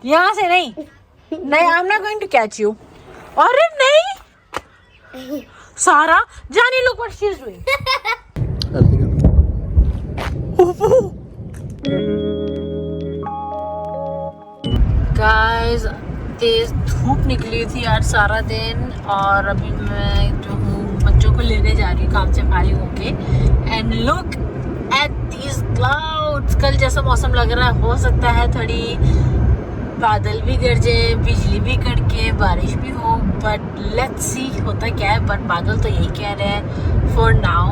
यहाँ से नहीं, नहीं, I am not going to catch you. अरे नहीं सारा, जानी look what she is doing. Guys तेज धूप निकली थी आज सारा दिन, और अभी मैं जो हूँ बच्चों को लेने जा रही हूँ काम से फारिग होके। And look at these clouds, कल जैसा मौसम लग रहा है, हो सकता है थोड़ी बादल भी गरजे, बिजली भी कड़के, बारिश भी हो, बट लेट्स सी होता क्या है। बट बादल तो यही कह रहे हैं फॉर नाउ।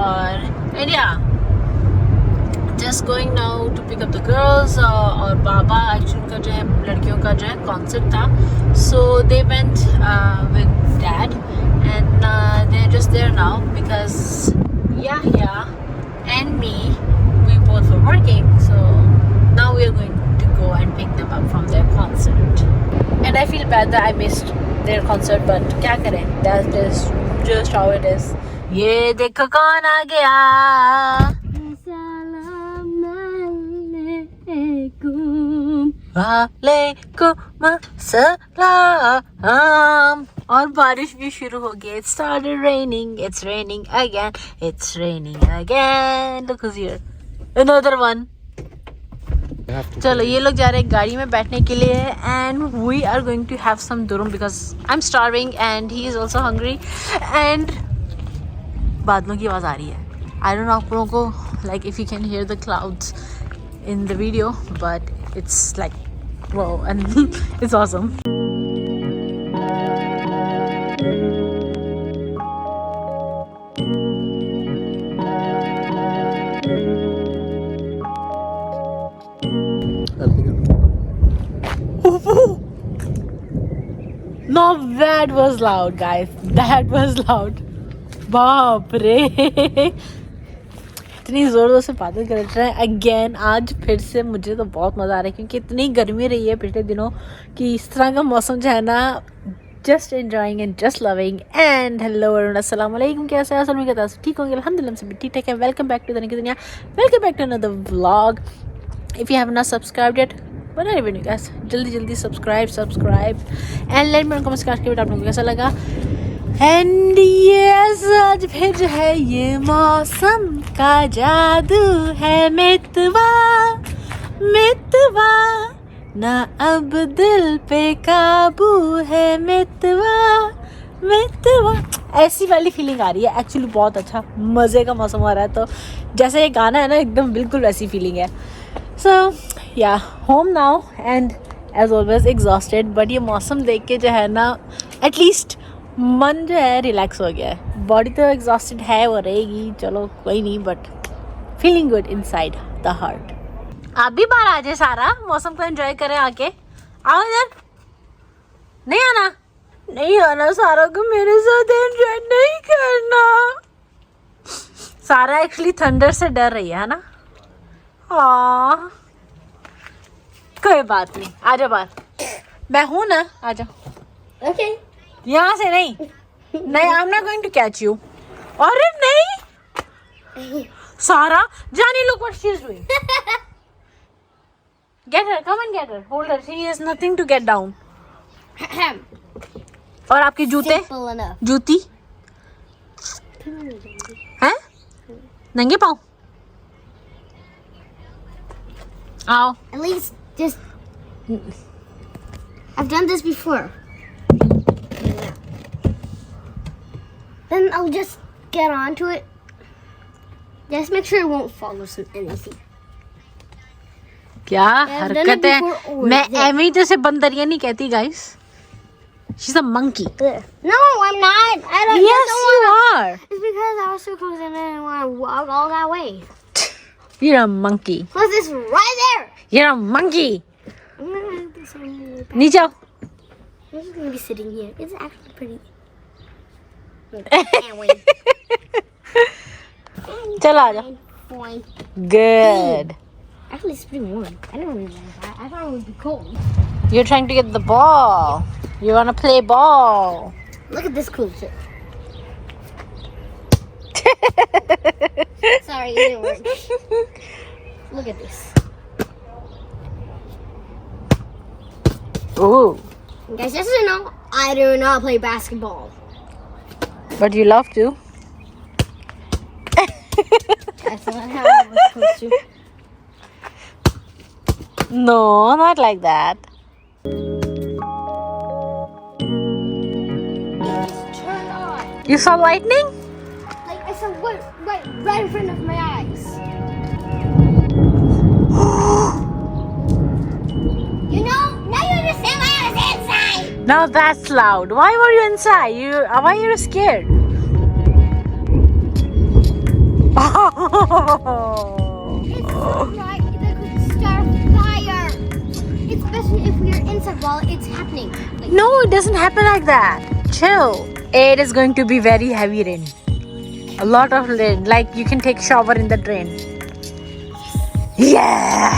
और India just going now to pick up the girls. और बाबा एक्चुअली का जो है लड़कियों का जो है कॉन्सर्ट था, so they went with dad and they are just there now because yahya and me, we both were working, so now we are going to go and pick them up from their concert. And I feel bad that I missed their concert, but क्या करें, that is just how it is. ये देखो कौन आ गया। वालेकुम अस्सलाम। और बारिश भी शुरू हो गई। It started raining. It's raining again. It's raining again. Look who's here. Another one. चलो ये लोग जा रहे हैं गाड़ी में बैठने के लिए, and we are going to have some durum because I'm starving and he is also hungry. And बादलों की आवाज़ आ रही है। I don't know आप लोगों को like if you can hear the clouds in the video, but it's like wow, and it's awesome. No, that was loud, guys. That was loud. बाप रे, इतनी ज़ोर से बादल गरज रहे हैं अगेन। आज फिर से मुझे तो बहुत मज़ा आ रहा है क्योंकि इतनी गर्मी रही है पिछले दिनों कि इस तरह का मौसम जो है ना, just enjoying and just loving. And hello अस्सलाम वालेकुम, कैसे हैं? असल में कहता ठीक होंगे, अल्हम्दुलिल्लाह सब ठीक ठाक है। वेलकम बैक टू दुनिया, welcome back to another vlog. If you have not subscribed it, बना रेवेन्यू गैस, जल्दी subscribe and let me comments करके आप लोगों को कैसा लगा। एंड यस, आज फिर जो है ये मौसम का जादू है, मितवा ना अब दिल पे काबू है, मितवा ऐसी वाली फीलिंग आ रही है। एक्चुअली बहुत अच्छा मज़े का मौसम हो रहा है, तो जैसे ये गाना है ना, एकदम बिल्कुल वैसी फीलिंग है। So yeah home now and as always exhausted, but ये मौसम देख के जो है ना, एटलीस्ट मन जो है रिलैक्स हो गया है। बॉडी तो एग्जॉस्टेड है, वो रहेगी, चलो कोई नहीं, but feeling good inside the heart. आप भी बाहर आ जाए सारा, मौसम को एंजॉय करें आके। आओ इधर, नहीं आना सारा को मेरे साथ एंजॉय नहीं करना। सारा एक्चुअली थंडर से डर रही है ना। हाँ कोई बात नहीं, आ जाओ बाहर, मैं हूं ना, आ जाओ। ओके यहाँ से नहीं, I am not going to catch you. अरे नहीं सारा, जानी look what she is doing. Get her, come and get her, hold her, she is nothing to get down. और आपके जूती हैं, नंगे पाँव आओ। At least just I've done this before. Then I'll just get onto it. Just make sure it won't fall or anything. क्या हरकत है, मैं एमी जैसे बंदरिया नहीं कहती guys, she's a monkey. No, I'm not. I don't. Yes, you are. It's because I was so close and I didn't want to walk all that way. You're a monkey. Plus, it's right there. You're a monkey. I'm gonna have this on my back. नीचे आओ। I'm just gonna be sitting here. It's actually pretty. Can't wait. चल आ जा। Fine. Good. Actually, it's pretty warm. I didn't realize that. I thought it would be cold. You're trying to get the ball. You wanna play ball. Look at this cool shit. Sorry, it didn't work. Look at this. Oh, Guys, just so you know, I do not play basketball. but you love to. That's not how I was supposed to. No, not like that. It's turned on. You saw lightning? Like I saw right in front of my eyes. You know, now you understand why I was inside. Now that's loud. Why were you inside? Why you scared? It's so bright that could start fire. Especially if we're inside while it's happening. Like, No, it doesn't happen like that. Chill. It is going to be very heavy rain. A lot of rain. Like you can take shower in the drain. Yeah.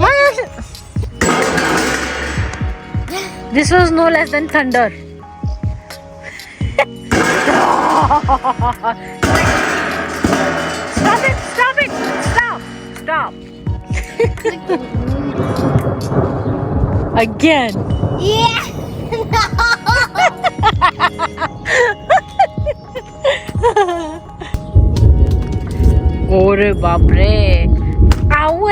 Why is it? This was no less than thunder. Stop it! Stop it! Stop! Again. yeah. Ore baapre. Ow!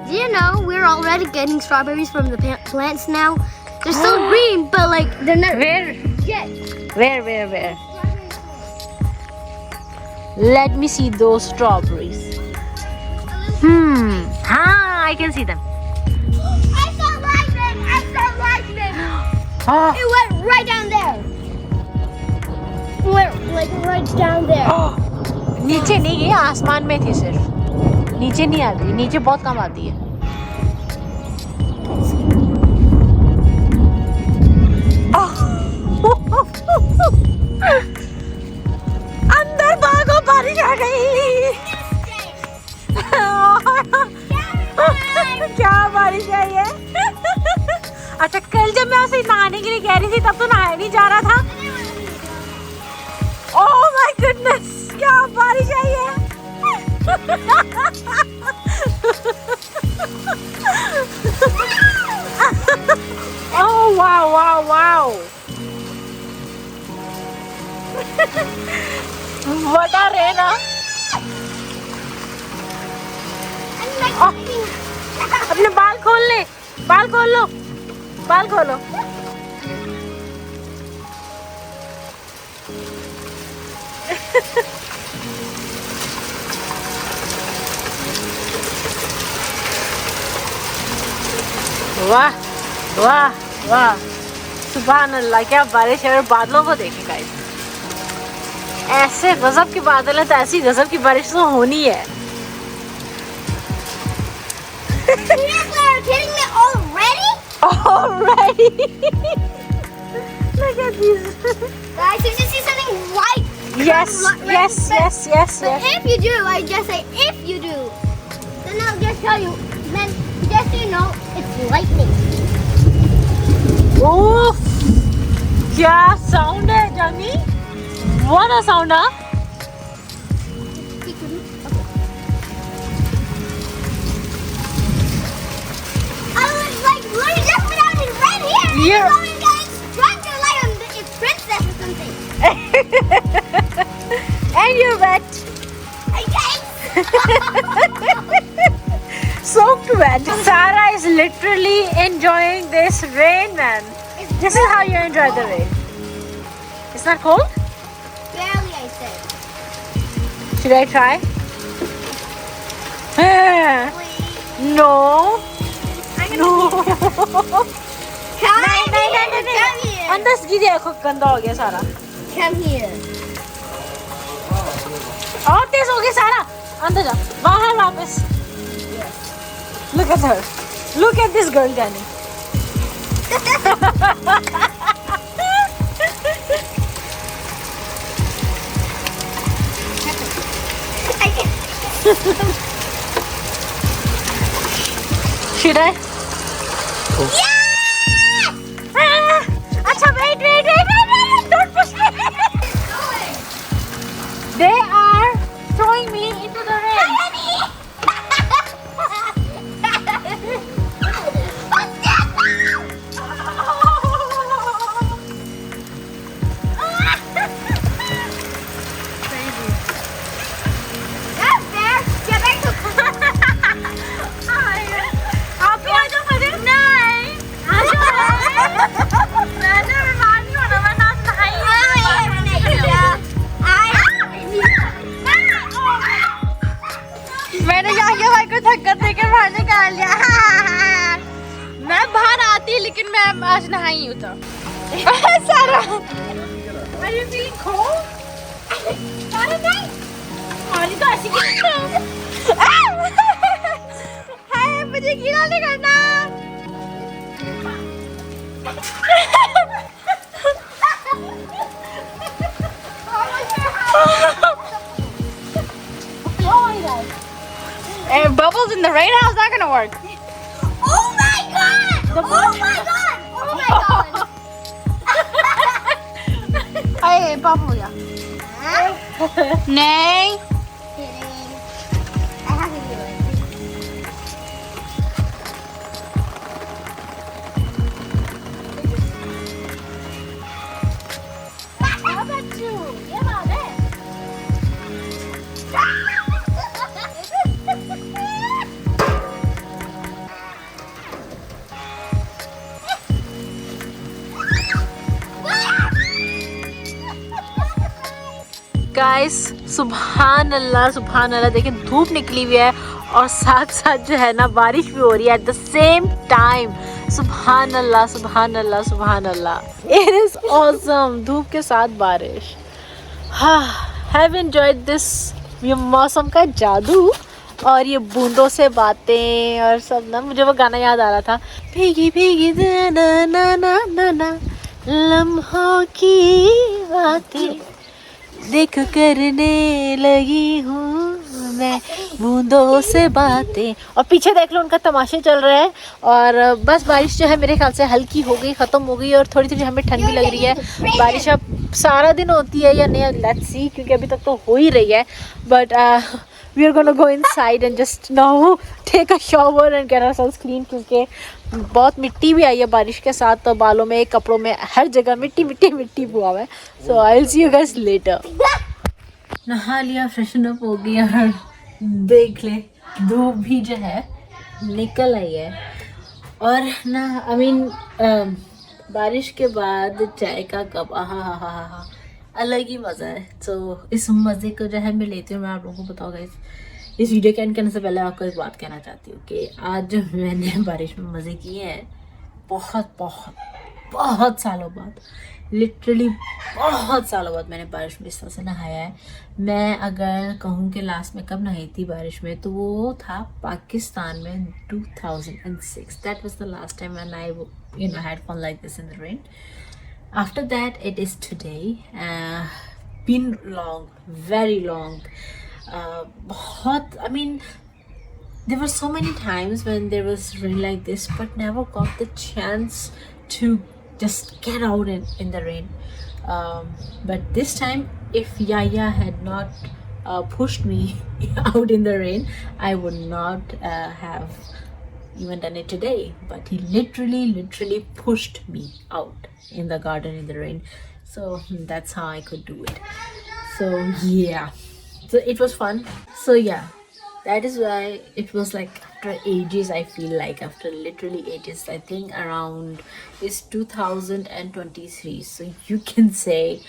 Do you know we're already getting strawberries from the plants now? They're still green, but like they're not Where? yet. Where? Let me see those strawberries. I can see them. I saw lightning! Oh. It went right down there. It went like right down there. नीचे नहीं गई, आसमान में थी सिर्फ. नीचे नहीं आती, नीचे बहुत कम आती है. अंदर भागो, बारिश आ गई. क्या बारिश आई है. अच्छा, कल जब मैं उसे नहाने के लिए कह रही थी तब तो नहाया नहीं जा रहा था. ओह माय गुडनेस, क्या बारिश आई है. Oh wow. What a rain, huh? अपने बाल खोल ले, बाल खोल लो. वाह सुभान अल्लाह, क्या बारिश है. और बादलों को देखें गाइस, ऐसे गजब के बादल है तो ऐसी गजब की बारिश तो होनी है. You're kidding me already? Look at these. Guys, did you see something white? Yes. But if you do, I just say if you do, then I'll just tell you. Then just so you know, it's lightning. Oof. क्या sound है जानी. What a sound, huh? I was like, look, just put out in red here. Yeah. And going, guys, drop your light on it's princess or something. And you're wet. Guys. Soaked wet. Sara is literally enjoying this rain, man. This is how you enjoy the rain. It's not cold? Barely, I said. Should I try? Please. No. No. Come नहीं. here. अंदर गिर देखो, गंदा हो गया सारा. Come here. और तेज हो गया सारा. अंदर जा, बाहर वापस. Look at her. Look at this girl, Danny. Should I? अच्छा, wait, don't push me. They are throwing me into the rain. मैंने याह्या भाई को थक्का देकर बाहर निकाल लिया। मैं बाहर आती लेकिन मैं आज नहाई हूँ तो। सारा, are you feeling cold? सारा नहीं, पानी तो ऐसी हाय, मुझे गीला नहीं करना। Bubbles in the rain, how's that gonna work? Oh my god! Oh my god! Oh my god! Hey, bubble ya. Nay. Kidding. I have to do it. How about you? Yeh mausam. Guys, सुभान अल्लाह, देखिए धूप निकली हुई है और साथ साथ जो है ना बारिश भी हो रही है एट द सेम टाइम। सुभान अल्लाह, इट इज ऑसम, धूप के साथ बारिश। हैव एंजॉयड दिस ये मौसम का जादू और ये बूंदों से बातें और सब ना। मुझे वो गाना याद आ रहा था, भीगी भीगी ना ना ना ना ना लम्हों की बातें देख करने लगी हूँ मैं बूंदों से बातें। और पीछे देख लो, उनका तमाशे चल रहे हैं। और बस बारिश जो है मेरे ख्याल से हल्की हो गई, ख़त्म हो गई और थोड़ी थोड़ी हमें ठंड भी लग रही है। बारिश अब सारा दिन होती है या नहीं, लेट्स सी, क्योंकि अभी तक तो हो ही रही है। But we are gonna go inside and just now take a shower and get ourselves clean, क्योंकि बहुत मिट्टी भी आई है बारिश के साथ, तो बालों में, कपड़ों में, हर जगह मिट्टी हुआ है। So I will see you guys later. नहा लिया, फ्रेशन अप हो गया और देख ले धूप भी जो है निकल आई है। और ना आई मीन बारिश के बाद चाय का कप, आहा, अलग ही मज़ा है। तो इस मज़े को जो है मैं लेती हूँ। मैं आप लोगों को बताऊँगा इस वीडियो के एंड करने से पहले आपको एक बात कहना चाहती हूँ कि आज जो मैंने बारिश में मज़े किए हैं, बहुत सालों बाद, लिटरली बहुत सालों बाद मैंने बारिश में इस तरह से नहाया है। मैं अगर कहूँ कि लास्ट में कब नहाई थी बारिश में, तो वो था पाकिस्तान में 2006। That was the last time when I had fun like this in the rain. After that it is today. Been long, very long. बहुत, I mean, there were so many times when there was rain like this, but never got the chance to just get out in the rain. But this time, if Yahya had not pushed me out in the rain, I would not have even done it today. But he literally pushed me out in the garden in the rain. So that's how I could do it. So yeah. So it was fun. So yeah, that is why it was like after ages, I feel like after literally ages, I think around is 2023. So you can say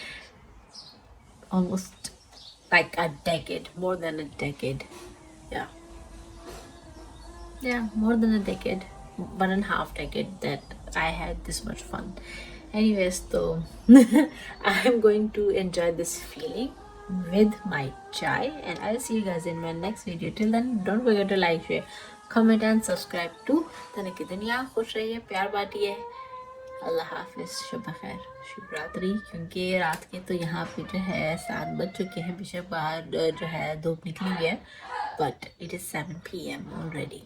almost like a decade, more than a decade. Yeah, more than a decade, 1.5 decade that I had this much fun. Anyways, though, I'm going to enjoy this feeling with my chai, and I'll see you guys in my next video. Till then, don't forget to like, share, comment and subscribe to Dhanak की दुनिया। खुश रहिए, प्यार बांटिए। अल्लाह हाफिज, शुभ खैर, शुभ रात्रि, क्योंकि रात के तो यहाँ पे जो है 7 बज चुके हैं। बेशक बाहर जो है धूप निकली हुई है, but it is 7 p.m. already.